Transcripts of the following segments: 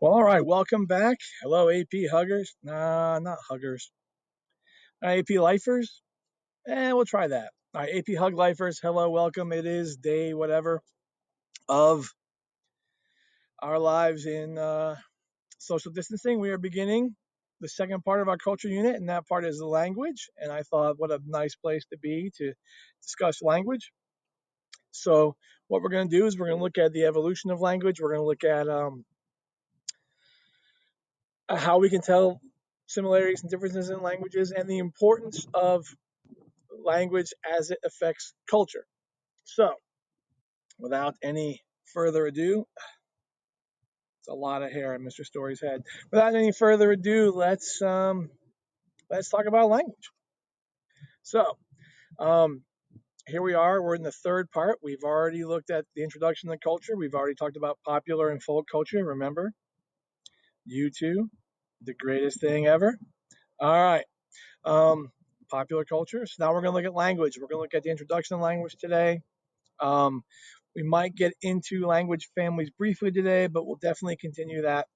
Well, all right. Welcome back. Hello, AP huggers. Nah, not huggers. AP lifers. We'll try that. All right, AP hug lifers. Hello, welcome. It is day whatever of our lives in social distancing. We are beginning the second part of our culture unit, and that part is the language. And I thought, what a nice place to be to discuss language. So, what we're going to do is we're going to look at the evolution of language. We're going to look at how we can tell similarities and differences in languages and the importance of language as it affects culture. So, without any further ado, it's a lot of hair on Mr. Story's head. Without any further ado, let's talk about language. So, um, here we are. We're in the third part. We've already looked at the introduction to culture. We've already talked about popular and folk culture. Remember, U2, the greatest thing ever. All right. Um, Popular culture. So now we're going to look at language. We're going to look at the introduction to language today. Um, we might get into language families briefly today, but we'll definitely continue that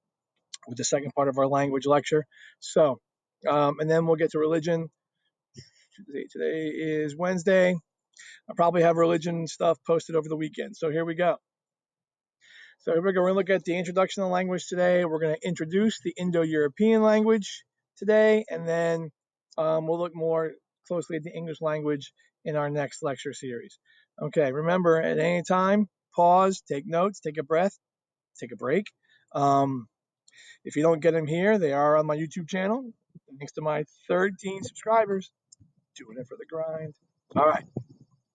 with the second part of our language lecture. So, and then we'll get to religion. Today is Wednesday. I'll probably have religion stuff posted over the weekend. So here we go. So here we go. We're going to look at the introduction to language today. We're going to introduce the Indo-European language today, and then we'll look more closely at the English language in our next lecture series. Okay, remember, at any time, pause, take notes, take a breath, take a break. If you don't get them here, they are on my YouTube channel. Thanks to my 13 subscribers, doing it for the grind. All right,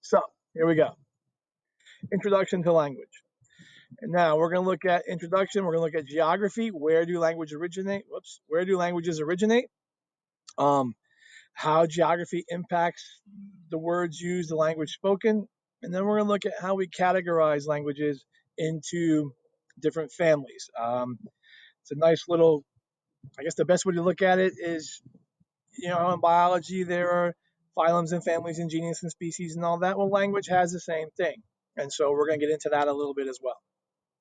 so here we go. Introduction to language. And now we're going to look at introduction. We're going to look at geography. Where do language originate? Where do languages originate? Um, how geography impacts the words used, the language spoken, and then we're going to look at how we categorize languages into different families. It's a nice little. I guess the best way to look at it is, in biology there are phylums and families and genus and species and all that. Well, language has the same thing, and so we're going to get into that a little bit as well.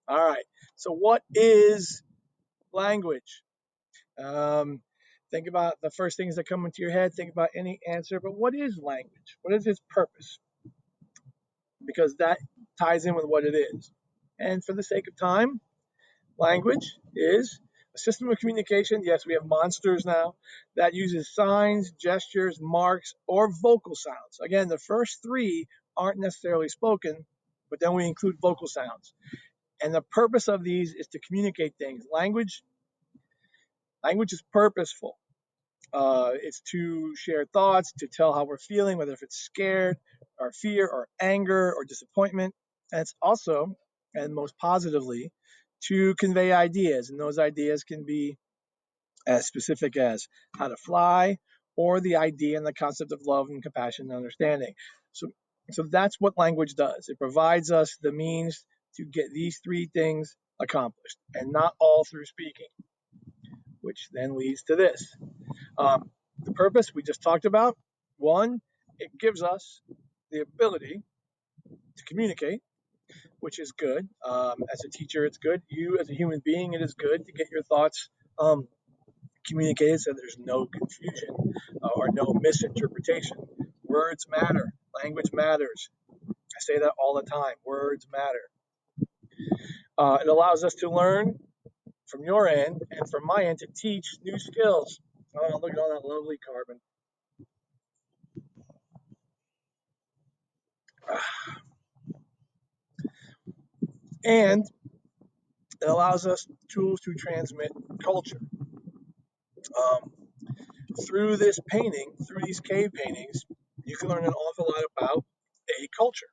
All right. So, what is language? Um, think about the first things that come into your head. Think about any answer. But what is language? What is its purpose? Because that ties in with what it is. And for the sake of time, language is a system of communication. Yes, we have monsters now that uses signs, gestures, marks, or vocal sounds. Again, the first three aren't necessarily spoken, but then we include vocal sounds. And the purpose of these is to communicate things. Language is purposeful. It's to share thoughts, to tell how we're feeling, whether if it's scared, or fear, or anger, or disappointment. And it's also, and most positively, to convey ideas. And those ideas can be as specific as how to fly, or the idea and the concept of love and compassion and understanding. So that's what language does. It provides us the means to get these three things accomplished, and not all through speaking, which then leads to this. The purpose we just talked about: one, it gives us the ability to communicate, which is good. As a teacher, it's good. You, as a human being, it is good to get your thoughts communicated so there's no confusion or no misinterpretation. Words matter. Language matters. I say that all the time. Words matter. It allows us to learn from your end and from my end to teach new skills. Oh, look at all that lovely carbon. And it allows us tools to transmit culture. Um, Through this painting, through these cave paintings, you can learn an awful lot about a culture.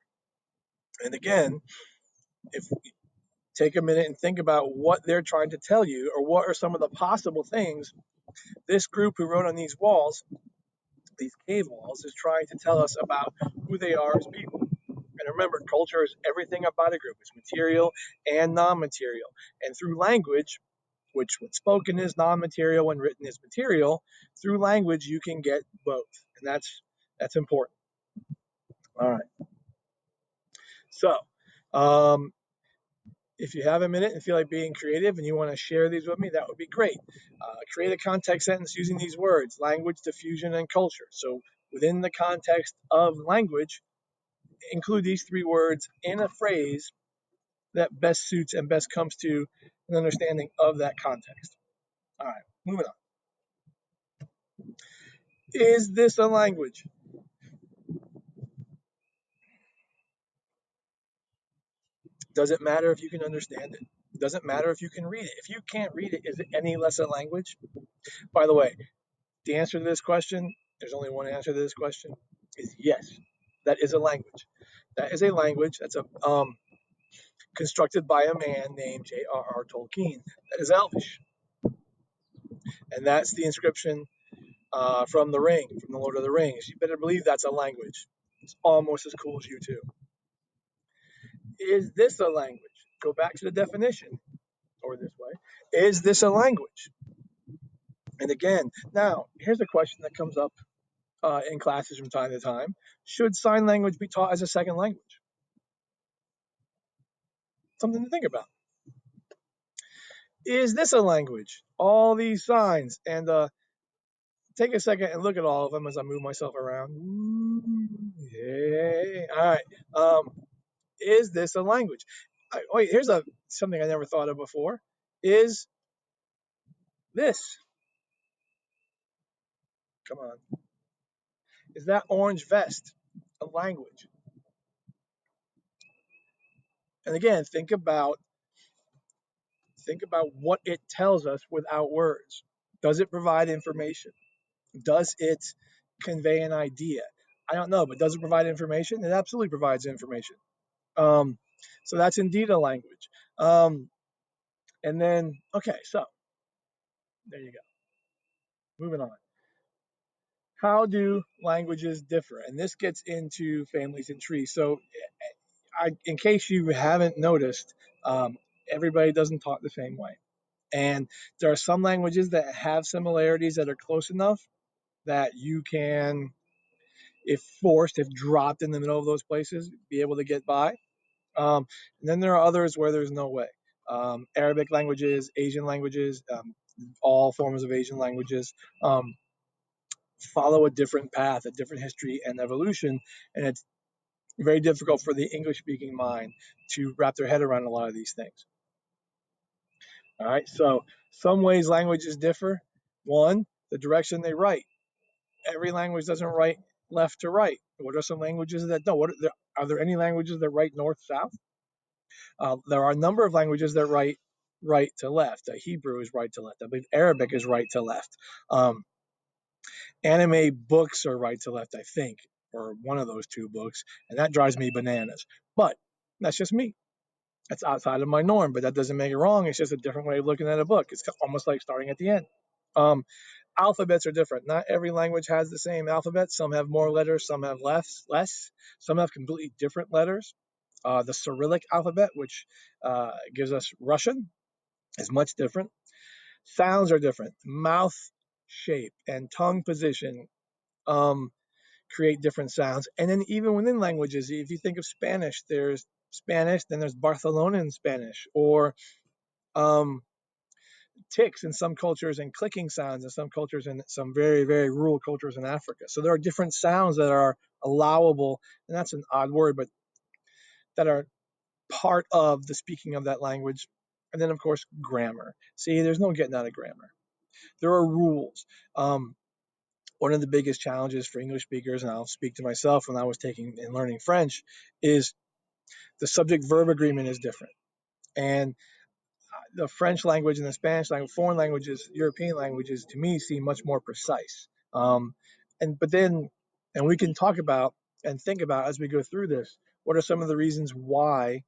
And again, if we take a minute and think about what they're trying to tell you, or what are some of the possible things this group who wrote on these walls, these cave walls, is trying to tell us about who they are as people. And remember, culture is everything about a group. It's material and non-material. And through language, which when spoken is non-material, when written is material, through language you can get both. And that's important. All right. So, um, If you have a minute and feel like being creative and you want to share these with me, that would be great. Create a context sentence using these words: language, diffusion, and culture. So within the context of language, include these three words in a phrase that best suits and best comes to an understanding of that context. All right, moving on. Is this a language? Does it matter if you can understand it? Does it matter if you can read it? If you can't read it, is it any less a language? By the way, the answer to this question, there's only one answer to this question, is yes. That is a language. That is a language that's constructed by a man named J.R.R. Tolkien. That is Elvish. And that's the inscription from The Ring, from The Lord of the Rings. You better believe that's a language. It's almost as cool as you two. Is this a language? Go back to the definition, or this way. Is this a language? And again, now, here's a question that comes up in classes from time to time. Should sign language be taught as a second language? Something to think about. Is this a language? All these signs. And take a second and look at all of them as I move myself around. Hey, all right. Is this a language? Wait, here's something I never thought of before. Is this, come on, is that orange vest a language? And again, think about what it tells us without words. Does it provide information? Does it convey an idea? I don't know, but does it provide information? It absolutely provides information. Um, so that's indeed a language. And then, okay, so there you go. Moving on. How do languages differ? And this gets into families and trees. So, in case you haven't noticed, everybody doesn't talk the same way. And there are some languages that have similarities that are close enough that you can, if forced, if dropped in the middle of those places, be able to get by. And then there are others where there's no way. Arabic languages, Asian languages, all forms of Asian languages follow a different path, a different history and evolution, and it's very difficult for the English speaking mind to wrap their head around a lot of these things. All right, so some ways languages differ. One, the direction they write. Every language doesn't write left to right. What are some languages that don't? Are there any languages that write north south? There are a number of languages that write right to left. Hebrew is right to left. I believe Arabic is right to left. Anime books are right to left, I think, or one of those two books, and that drives me bananas. But that's just me. That's outside of my norm, but that doesn't make it wrong. It's just a different way of looking at a book. It's almost like starting at the end. Um, Alphabets are different. Not every language has the same alphabet. Some have more letters, some have less. Some have completely different letters. The Cyrillic alphabet, which gives us Russian, is much different. Sounds are different. Mouth shape and tongue position um, create different sounds. And then even within languages, if you think of Spanish, there's Spanish, then there's Barcelonan Spanish, or um, ticks in some cultures and clicking sounds in some cultures and some very, very rural cultures in Africa. So there are different sounds that are allowable, and that's an odd word, but that are part of the speaking of that language. And then, of course, grammar. See, there's no getting out of grammar. There are rules. One of the biggest challenges for English speakers, and I'll speak to myself when I was taking and learning French, is the subject verb agreement is different. And the French language and the Spanish language, foreign languages, European languages, to me seem much more precise. And we can talk about and think about as we go through this, what are some of the reasons why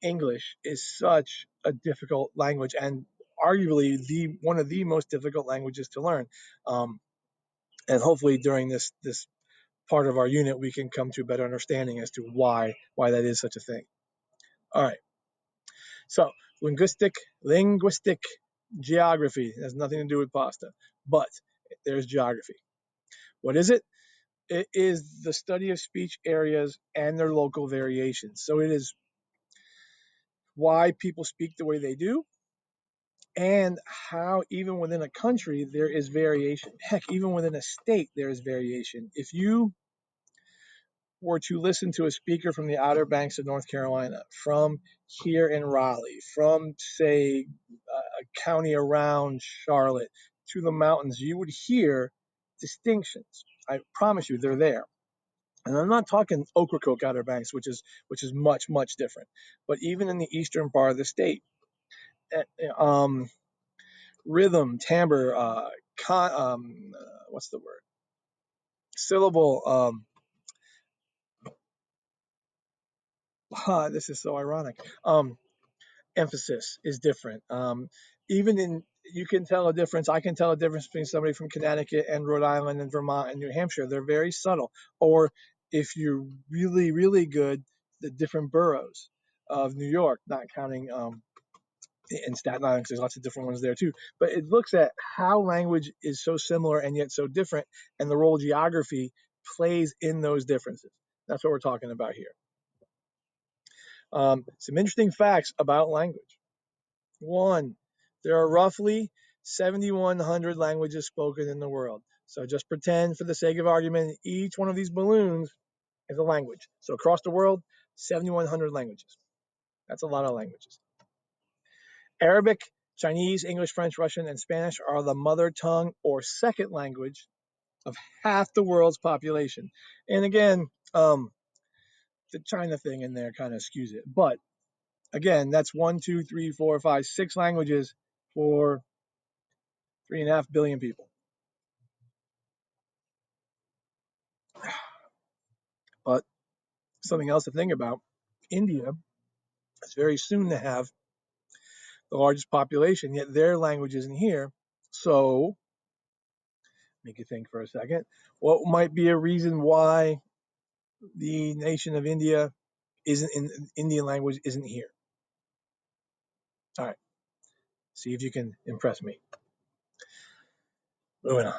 English is such a difficult language and arguably the one of the most difficult languages to learn. Um, and hopefully during this part of our unit, we can come to a better understanding as to why that is such a thing. All right. So linguistic geography has nothing to do with pasta, but there's geography. What is it? It is the study of speech areas and their local variations. So it is why people speak the way they do, and how even within a country there is variation. Heck, even within a state there is variation. If you were to listen to a speaker from the Outer Banks of North Carolina, from here in Raleigh, from, say, a county around Charlotte to the mountains, you would hear distinctions. I promise you, they're there. And I'm not talking Ocracoke Outer Banks, which is much much different. But even in the eastern part of the state, eh, um, rhythm, timbre, what's the word? Syllable. This is so ironic. Emphasis is different. Even in You can tell a difference. I can tell a difference between somebody from Connecticut and Rhode Island and Vermont and New Hampshire. They're very subtle. Or if you're really really good, the different boroughs of New York, not counting in Staten Island, because there's lots of different ones there too. But it looks at how language is so similar and yet so different, and the role geography plays in those differences. That's what we're talking about here. Some interesting facts about language. One, there are roughly 7,100 languages spoken in the world. So just pretend, for the sake of argument, each one of these balloons is a language. So across the world, 7,100 languages. That's a lot of languages. Arabic, Chinese, English, French, Russian, and Spanish are the mother tongue or second language of half the world's population. And again, the China thing in there kind of skews it. But again, that's 1, 2, 3, 4, 5, 6 languages for 3.5 billion people. But something else to think about, India is very soon to have the largest population, yet their language isn't here. So, make you think for a second. What might be a reason why the nation of India isn't in Indian language isn't here? All right, see if you can impress me. Moving on.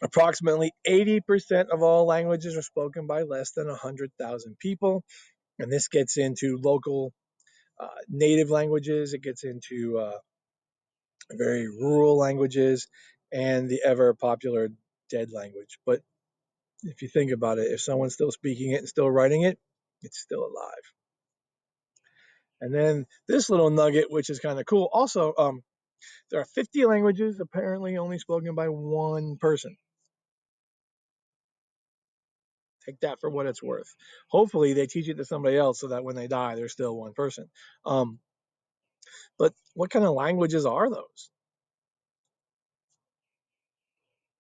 Approximately 80% of all languages are spoken by less than 100,000 people. And this gets into local native languages, it gets into very rural languages, and the ever popular dead language. But if you think about it, if someone's still speaking it and still writing it, it's still alive. And then this little nugget, which is kind of cool. Also, there are 50 languages apparently only spoken by one person. Take that for what it's worth. Hopefully, they teach it to somebody else so that when they die, they're still one person. But what kind of languages are those?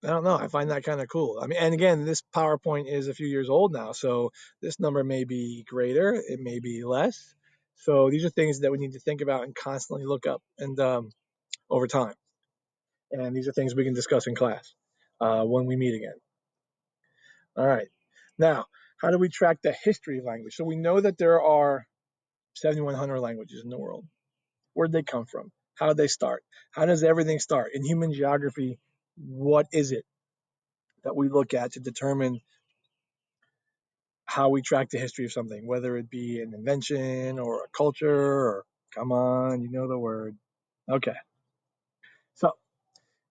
I don't know. I find that kind of cool. I mean, and again, this PowerPoint is a few years old now, so this number may be greater, it may be less. So these are things that we need to think about and constantly look up and over time. And these are things we can discuss in class when we meet again. All right. Now, how do we track the history of language? So we know that there are 7,100 languages in the world. Where'd they come from? How did they start? How does everything start? In human geography, what is it that we look at to determine how we track the history of something, whether it be an invention or a culture or, come on, you know the word. Okay. So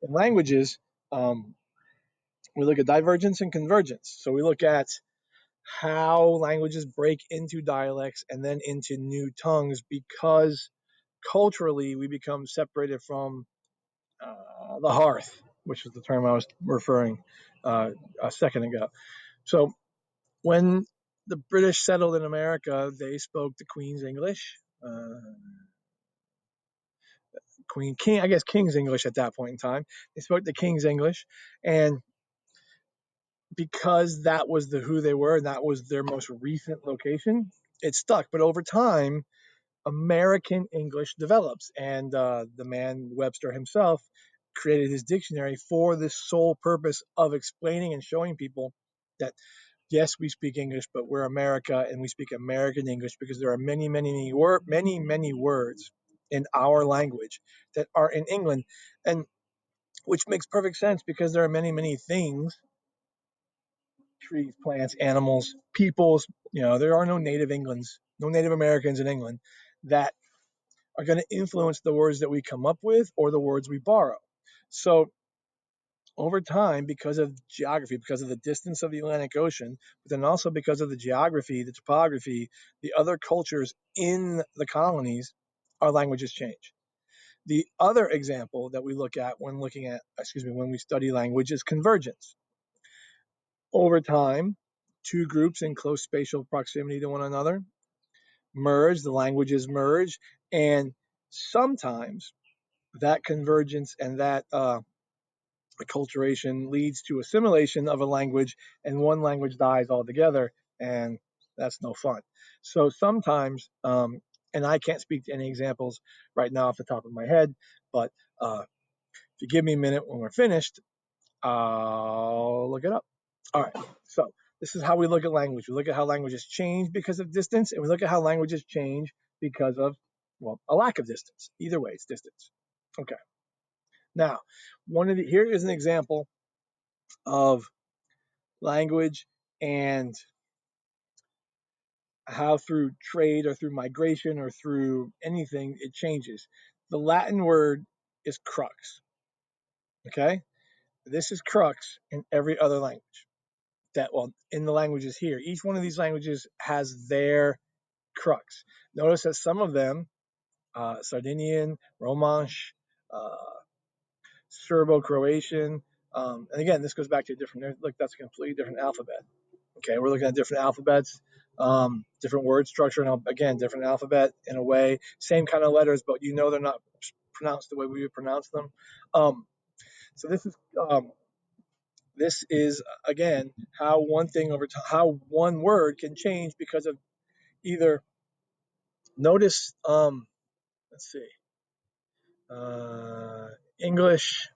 in languages, we look at divergence and convergence. So we look at how languages break into dialects and then into new tongues because culturally we become separated from the hearth, which is the term I was referring a second ago. So when the British settled in America, they spoke the Queen's English, I guess King's English at that point in time. They spoke the King's English, and because that was who they were, and that was their most recent location, it stuck. But over time, American English develops, and the man Webster himself created his dictionary for the sole purpose of explaining and showing people that yes, we speak English, but we're America and we speak American English because there are many words in our language that are in England, and which makes perfect sense because there are many things, trees, plants, animals, peoples. There are no native Americans in England. that are going to influence the words that we come up with or the words we borrow. So over time, because of geography, because of the distance of the Atlantic Ocean, but then also because of the geography, the topography, the other cultures in the colonies, our languages change. The other example that we look at when we study language is convergence. Over time, two groups in close spatial proximity to one another merge, the languages merge, and sometimes that convergence and that acculturation leads to assimilation of a language, and one language dies altogether, and that's no fun. So sometimes, and I can't speak to any examples right now off the top of my head, but if you give me a minute when we're finished, I'll look it up. All right. So this is how we look at language. We look at how languages change because of distance, and we look at how languages change because of, well, a lack of distance. Either way, it's distance. Okay. Now, here is an example of language and how through trade or through migration or through anything it changes. The Latin word is crux. Okay? This is crux in every other language. In the languages here, each one of these languages has their crux. Notice that some of them, Sardinian, Romansh, uh, Serbo-Croatian, and again, this goes back to a different, look, that's a completely different alphabet. Okay, we're looking at different alphabets, different word structure, and again, different alphabet in a way, same kind of letters, but they're not pronounced the way we would pronounce them. So this is again how one thing over time, how one word can change because of either notice. Let's see, English,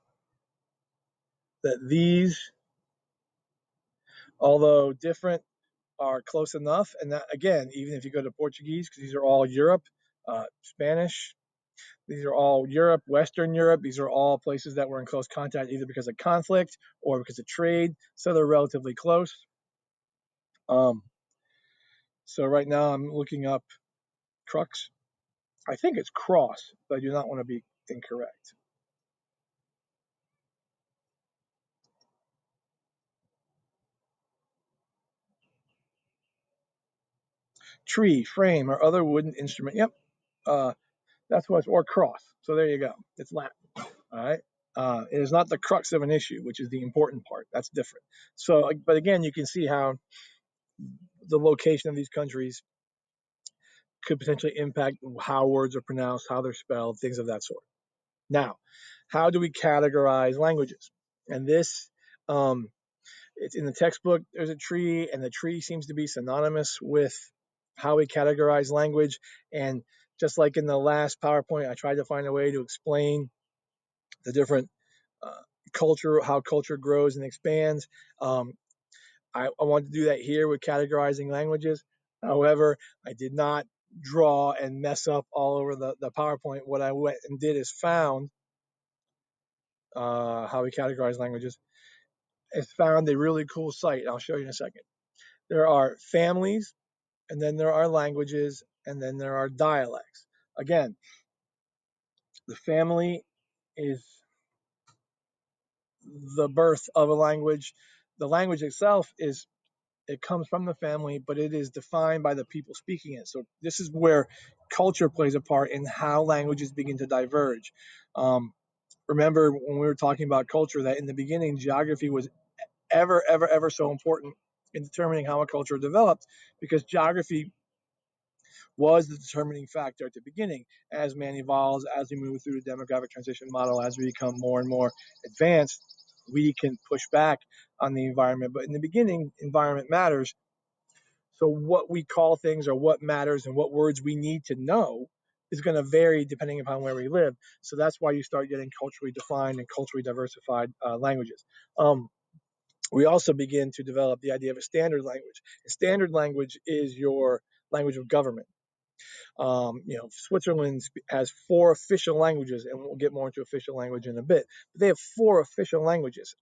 that these, although different, are close enough, and that again, even if you go to Portuguese, because these are all Europe, Spanish. These are all Europe, Western Europe. These are all places that were in close contact either because of conflict or because of trade. So they're relatively close. Um, so right now I'm looking up crux. I think it's cross, but I do not want to be incorrect. Tree, frame, or other wooden instrument. Yep, that's what's, or cross. So there you go. It's Latin. All right. It is not the crux of an issue, which is the important part. That's different. So, but again, you can see how the location of these countries could potentially impact how words are pronounced, how they're spelled, things of that sort. Now, how do we categorize languages? And this, it's in the textbook. There's a tree, and the tree seems to be synonymous with how we categorize language. And just like in the last PowerPoint, I tried to find a way to explain the different uh, culture, how culture grows and expands. I want to do that here with categorizing languages. However, I did not draw and mess up all over the PowerPoint. What I went and did is found how we categorize languages. It's found a really cool site. I'll show you in a second. There are families, and then there are languages, and then there are dialects. Again, the family is the birth of a language. The language itself is, it comes from the family, but it is defined by the people speaking it. So this is where culture plays a part in how languages begin to diverge. Remember when we were talking about culture that in the beginning geography was ever so important in determining how a culture developed, because geography was the determining factor at the beginning. As man evolves, as we move through the demographic transition model, as we become more and more advanced, we can push back on the environment. But in the beginning, environment matters. So what we call things or what matters and what words we need to know is going to vary depending upon where we live. So that's why you start getting culturally defined and culturally diversified languages. We also begin to develop the idea of a standard language. A standard language is your language of government. Switzerland has 4 official languages, and we'll get more into official language in a bit. But they have 4 official languages.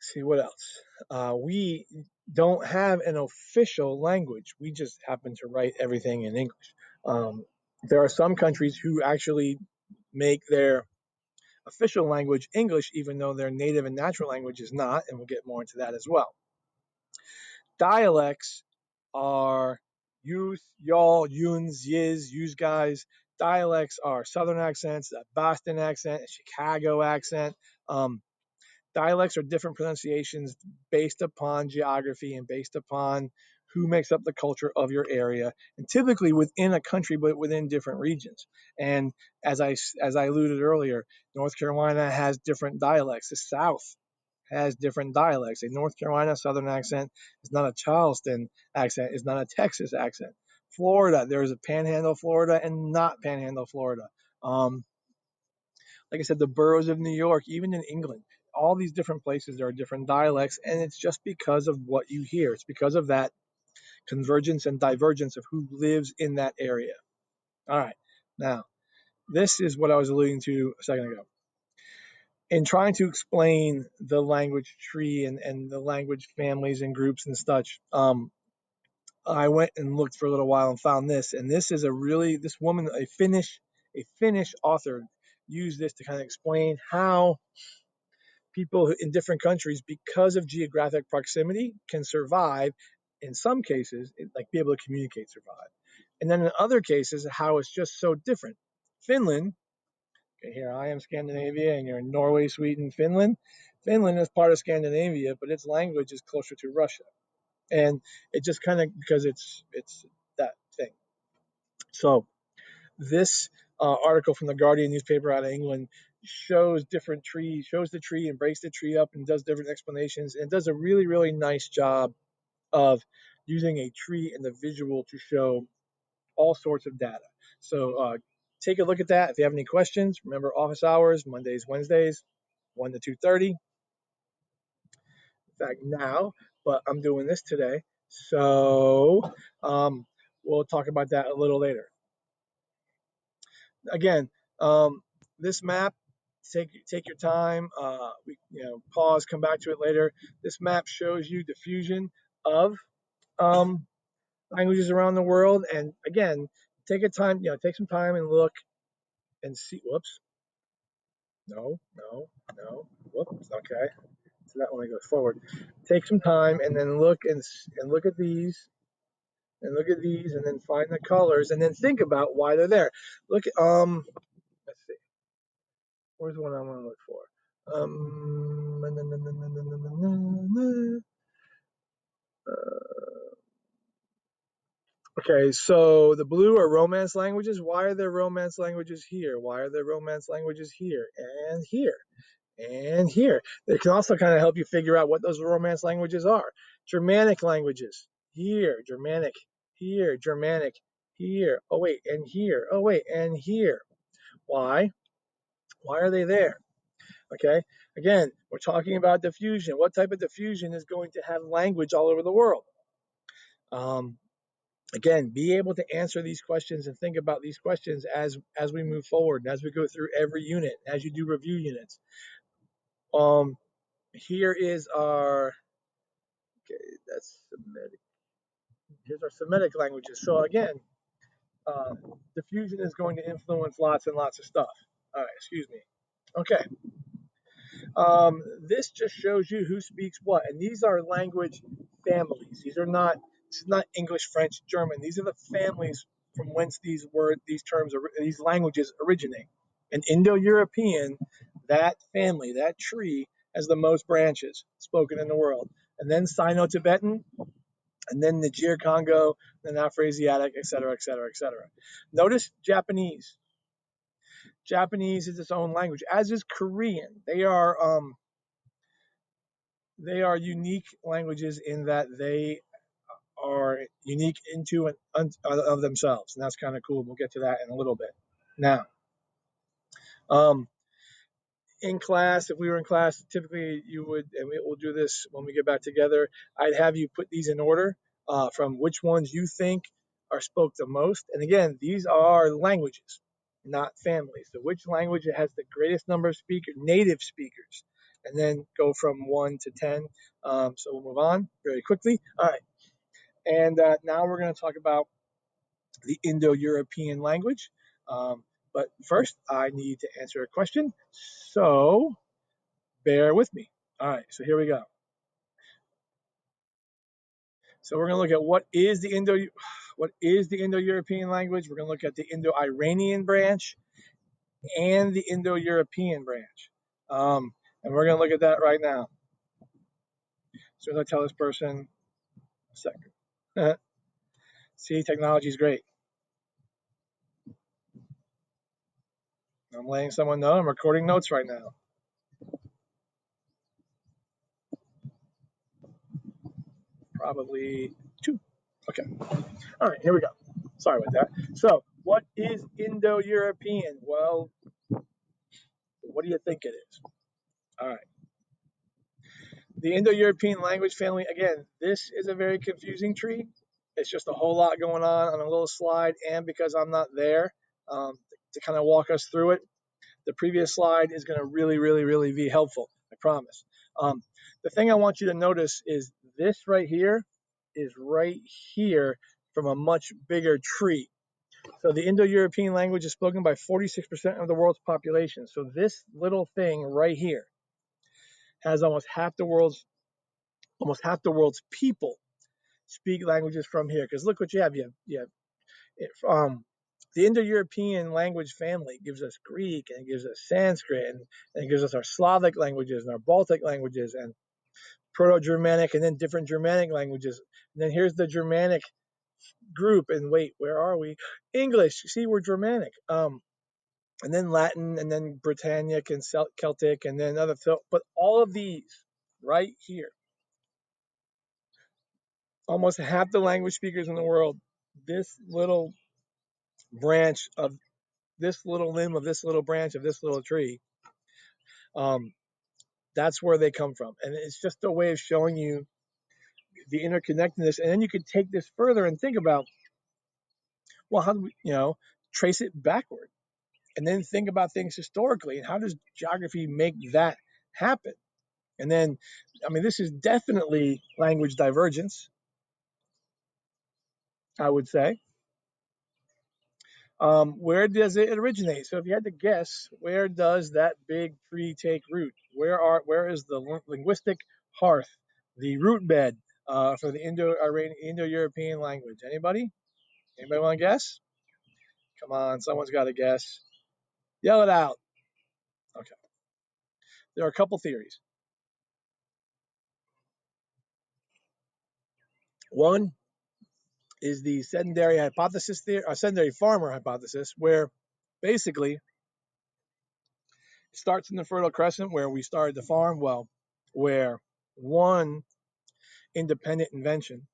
See what else? We don't have an official language. We just happen to write everything in English. Um, there are some countries who actually make their official language English, even though their native and natural language is not, and we'll get more into that as well. Dialects are youth, y'all, yuns, yiz, use guys. Dialects are Southern accents, a Boston accent, a Chicago accent. Um, Dialects are different pronunciations based upon geography and based upon who makes up the culture of your area, and typically within a country, but within different regions. And as I alluded earlier, North Carolina has different dialects. The South has different dialects. A North Carolina Southern accent is not a Charleston accent, is not a Texas accent. Florida, there is a Panhandle, Florida, and not Panhandle, Florida. Um, like I said, the boroughs of New York, even in England, all these different places, there are different dialects, and it's just because of what you hear. It's because of that convergence and divergence of who lives in that area. All right. Now, this is what I was alluding to a second ago. In trying to explain the language tree and the language families and groups and such, I went and looked for a little while and found this. And this is this woman, a Finnish author, used this to kind of explain how people in different countries, because of geographic proximity, can survive. In some cases, like be able to communicate, survive. And then in other cases, how it's just so different. Finland, okay, here I am Scandinavia, and you're in Norway, Sweden, Finland. Finland is part of Scandinavia, but its language is closer to Russia, and it just kind of because it's that thing. So this article from the Guardian newspaper out of England shows different trees, shows the tree and breaks the tree up and does different explanations, and does a really, really nice job of using a tree and the visual to show all sorts of data. So take a look at that. If you have any questions, remember office hours, Mondays, Wednesdays, 1 to 2:30. In fact, now, but I'm doing this today. So we'll talk about that a little later. Again, this map, take your time. Pause, come back to it later. This map shows you diffusion of um, languages around the world. And again, take some time and look and see. Whoops, no. Whoops, okay. So that only goes forward. Take some time and then look at these and look at these and then find the colors and then think about why they're there. Look at let's see. Where's the one I want to look for? Okay, so the blue are Romance languages. Why are there Romance languages here? Why are there Romance languages here and here and here? It can also kind of help you figure out what those Romance languages are. Germanic languages here, Germanic here, Germanic here. Oh wait, and here. Oh wait, and here. Why? Why are they there? Okay. Again, we're talking about diffusion. What type of diffusion is going to have language all over the world? Um, again, be able to answer these questions and think about these questions as we move forward, and as we go through every unit, as you do review units. Here is our okay. That's Semitic. Here's our Semitic languages. So again, uh, diffusion is going to influence lots and lots of stuff. All right. Excuse me. Okay. This just shows you who speaks what, and these are language families. This is not English, French, German. These are the families from whence these languages originate. And Indo-European, that family, that tree, has the most branches spoken in the world. And then Sino-Tibetan, and then Niger Congo, then Afroasiatic, et cetera, et cetera, et cetera. Notice Japanese. Japanese is its own language, as is Korean. They are unique languages in that they are unique into and of themselves, and that's kind of cool. We'll get to that in a little bit. Now, um, in class, if we were in class, typically you would, and we'll do this when we get back together. I'd have you put these in order from which ones you think are spoke the most. And again, these are languages, not families. So which language has the greatest number of native speakers, and then go from 1 to 10. So we'll move on very quickly. All right, and now we're going to talk about the Indo-European language. Um, but first, I need to answer a question. So bear with me. All right, so here we go. So we're going to look at what is the Indo-European language. We're going to look at the Indo-Iranian branch and the Indo-European branch, and we're going to look at that right now. So as I tell this person, a second. See, technology is great. I'm letting someone know I'm recording notes right now. Probably two. Okay. All right, here we go. Sorry about that. So, what is Indo-European? Well, what do you think it is? All right. The Indo-European language family, again, this is a very confusing tree. It's just a whole lot going on a little slide, and because I'm not there to kind of walk us through it, the previous slide is going to really, really, really be helpful. I promise. The thing I want you to notice is this right here is right here from a much bigger tree. So the Indo-European language is spoken by 46% of the world's population. So this little thing right here has almost half the world's people speak languages from here. Because look what you have. The Indo-European language family gives us Greek, and it gives us Sanskrit, and it gives us our Slavic languages and our Baltic languages and Proto-Germanic, and then different Germanic languages. And then here's the Germanic group. And wait, where are we? English. See, we're Germanic. And then Latin, and then Britannic and Celtic, and then other. But all of these right here, almost half the language speakers in the world, this little branch of this little limb of this little branch of this little tree, um, that's where they come from. And it's just a way of showing you the interconnectedness. And then you could take this further and think about, well, how do we, trace it backward? And then think about things historically, and how does geography make that happen? And then, I mean, this is definitely language divergence, I would say. Where does it originate? So if you had to guess, where does that big tree take root? Where is the linguistic hearth, the root bed for the Indo-European language? Anybody? Anybody want to guess? Come on, someone's got to guess. Yell it out. Okay. There are a couple theories. One is the sedentary hypothesis theory, or sedentary farmer hypothesis, where basically it starts in the Fertile Crescent where we started to farm. Well, where one independent invention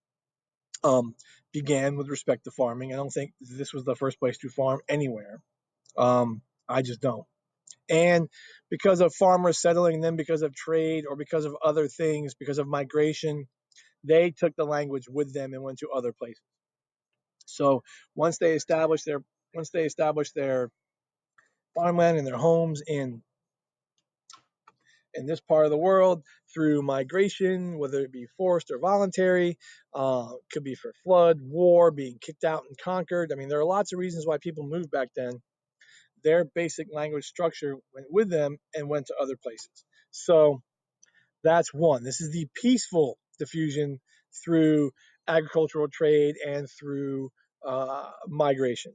began with respect to farming. I don't think this was the first place to farm anywhere. I just don't. And because of farmers settling, then because of trade or because of other things, because of migration, they took the language with them and went to other places. So once they established their farmland and their homes in this part of the world through migration, whether it be forced or voluntary, could be for flood, war, being kicked out and conquered. I mean, there are lots of reasons why people moved back then. Their basic language structure went with them and went to other places. So that's one. This is the peaceful diffusion through agricultural trade and through migration.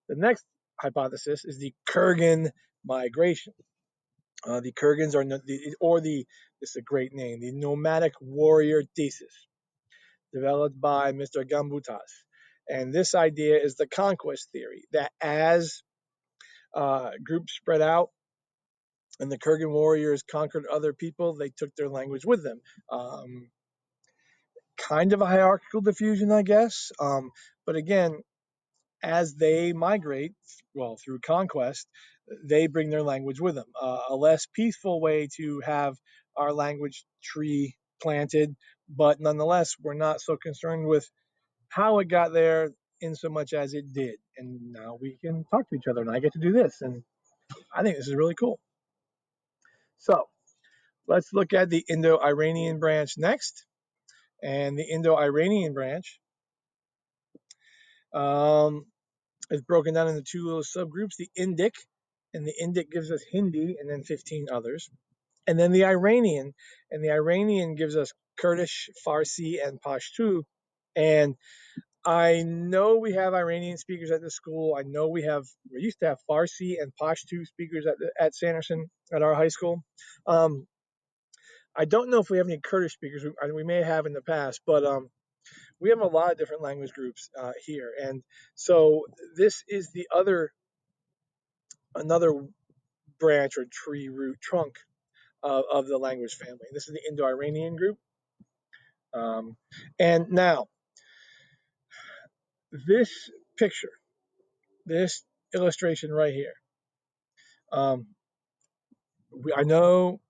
The next hypothesis is the Kurgan migration. The Kurgans are this is a great name, the nomadic warrior thesis, developed by Mr. Gambutas. And this idea is the conquest theory, that as groups spread out and the Kurgan warriors conquered other people, they took their language with them. Kind of a hierarchical diffusion, I guess. But again, as they migrate, well, through conquest, they bring their language with them. A less peaceful way to have our language tree planted, but nonetheless, we're not so concerned with how it got there in so much as it did. And now we can talk to each other, and I get to do this. And I think this is really cool. So let's look at the Indo-Iranian branch next. And the Indo-Iranian branch Um, it's broken down into two little subgroups: the Indic, and the Indic gives us Hindi, and then 15 others, and then the Iranian, and the Iranian gives us Kurdish, Farsi, and Pashto. And I know we have Iranian speakers at the school. I know we used to have Farsi and Pashto speakers at Sanderson at our high school. Um, I don't know if we have any Kurdish speakers. We may have in the past, but we have a lot of different language groups here. And so this is another branch or tree root trunk of the language family. This is the Indo-Iranian group. Um, and now this picture, this illustration right here. I know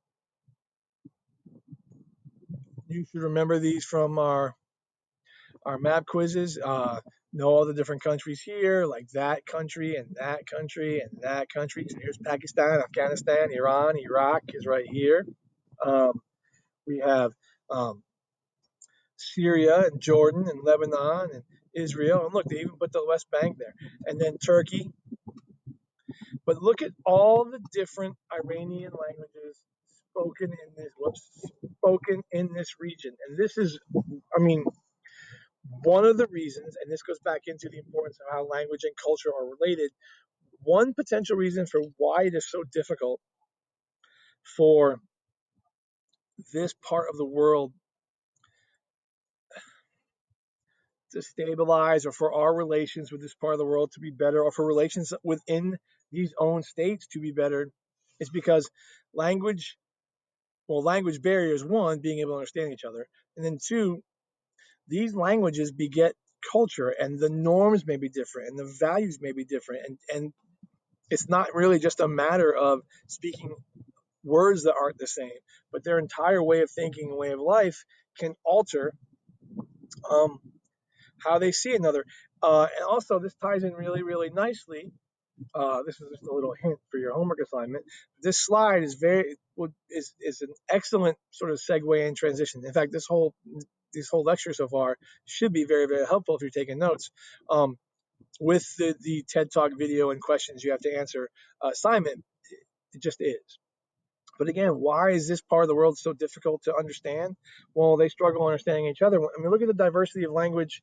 you should remember these from our map quizzes. Know all the different countries here, like that country and that country and that country. So here's Pakistan, Afghanistan, Iran, Iraq is right here. Um, we have um, Syria and Jordan and Lebanon and Israel. And look, they even put the West Bank there. And then Turkey. But look at all the different Iranian languages spoken in this region. And this is, I mean, one of the reasons, and this goes back into the importance of how language and culture are related, one potential reason for why it is so difficult for this part of the world to stabilize, or for our relations with this part of the world to be better, or for relations within these own states to be better, is because language, well, language barriers, one, being able to understand each other, and then two, these languages beget culture, and the norms may be different and the values may be different, and it's not really just a matter of speaking words that aren't the same, but their entire way of thinking and way of life can alter um, how they see another. And also, this ties in really, really nicely. This is just a little hint for your homework assignment. This slide is an excellent sort of segue and transition. In fact, this whole lecture so far should be very, very helpful if you're taking notes. With the TED Talk video and questions you have to answer assignment, it just is. But again, why is this part of the world so difficult to understand? Well, they struggle understanding each other. I mean, look at the diversity of language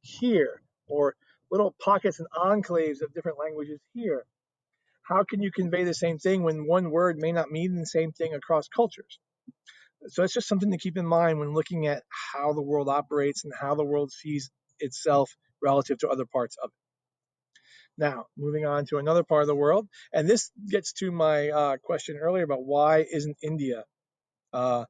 here, or little pockets and enclaves of different languages here. How can you convey the same thing when one word may not mean the same thing across cultures? So it's just something to keep in mind when looking at how the world operates and how the world sees itself relative to other parts of it. Now, moving on to another part of the world, and this gets to my question earlier about why isn't India uh,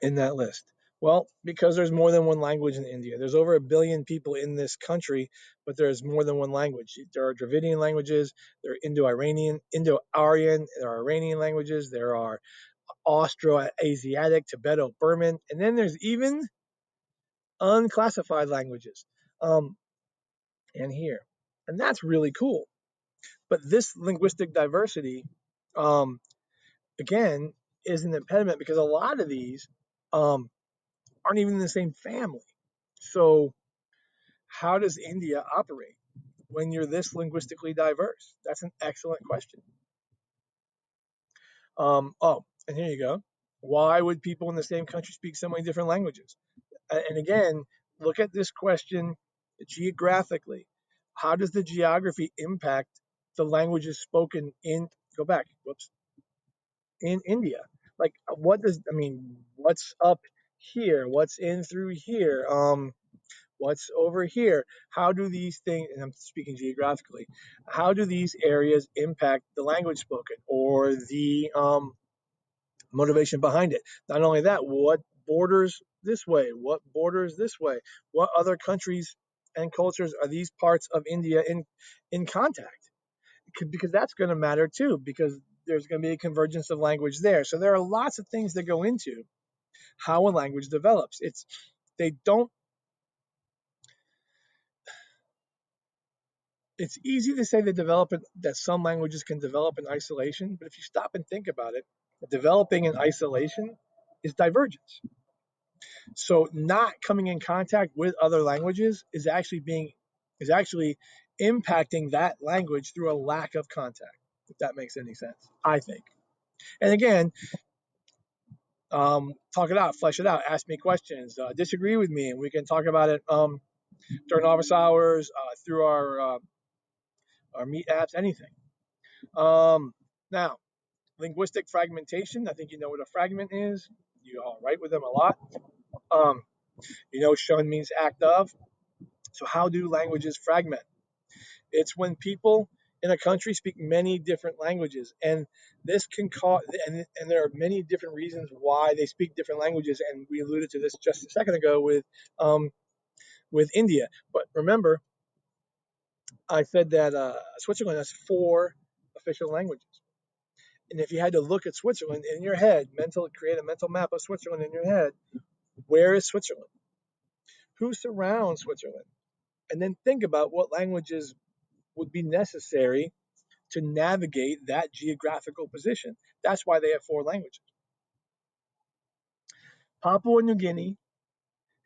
in that list? Well, because there's more than one language in India. There's over 1 billion people in this country, but there's more than one language. There are Dravidian languages, there are Indo-Iranian, Indo-Aryan, there are Iranian languages, there are Austro-Asiatic, Tibeto-Burman, and then there's even unclassified languages in here. And that's really cool. But this linguistic diversity, um, again, is an impediment because a lot of these um, aren't even in the same family. So, how does India operate when you're this linguistically diverse? That's an excellent question. And here you go. Why would people in the same country speak so many different languages? And again, look at this question geographically. How does the geography impact the languages spoken in, go back, whoops, in India? Like, what's up here? What's in through here? What's over here? How do these things, and I'm speaking geographically, how do these areas impact the language spoken, or the motivation behind it? Not only that, what borders this way? What borders this way? What other countries and cultures are these parts of India in contact? Because that's going to matter too, because there's going to be a convergence of language there. So there are lots of things that go into how a language develops. They don't It's easy to say that some languages can develop in isolation, but if you stop and think about it, developing in isolation is divergence. So not coming in contact with other languages is actually impacting that language through a lack of contact, if that makes any sense, I think. And again, talk it out, flesh it out, ask me questions, disagree with me, and we can talk about it during office hours, through our meet apps, anything. Now, linguistic fragmentation. I think you know what a fragment is. You all write with them a lot. Um, shun means act of. So how do languages fragment? It's when people in a country speak many different languages, and this can cause, and there are many different reasons why they speak different languages. And we alluded to this just a second ago with India. But remember, I said that Switzerland has 4 official languages. And if you had to look at Switzerland in your head, create a mental map of Switzerland in your head, where is Switzerland? Who surrounds Switzerland? And then think about what languages would be necessary to navigate that geographical position. That's why they have 4 languages. Papua New Guinea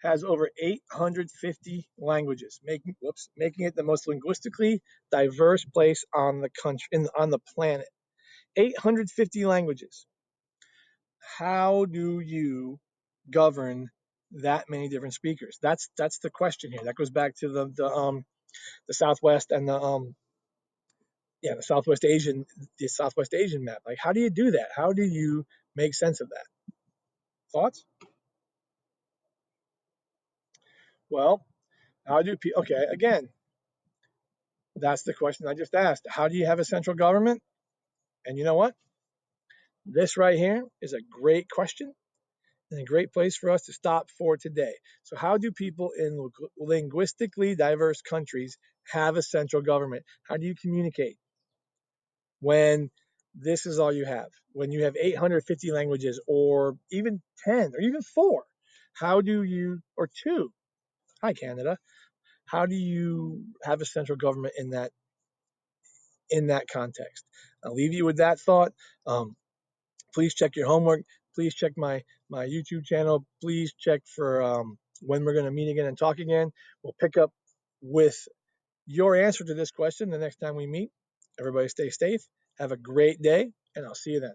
has over 850 languages, making it the most linguistically diverse place on the country on the planet. 850 languages. How do you govern that many different speakers? That's the question here. That goes back to the Southwest and the Southwest Asian map. Like, how do you do that? How do you make sense of that? Thoughts? Well, okay, again, that's the question I just asked. How do you have a central government? And you know what? This right here is a great question and a great place for us to stop for today. So, how do people in linguistically diverse countries have a central government? How do you communicate when this is all you have? When you have 850 languages, or even 10, or even 4? How do you, or 2? Hi, Canada. How do you have a central government in that context? I'll leave you with that thought. Please check your homework. Please check my YouTube channel. Please check for when we're going to meet again and talk again. We'll pick up with your answer to this question the next time we meet. Everybody stay safe. Have a great day, and I'll see you then.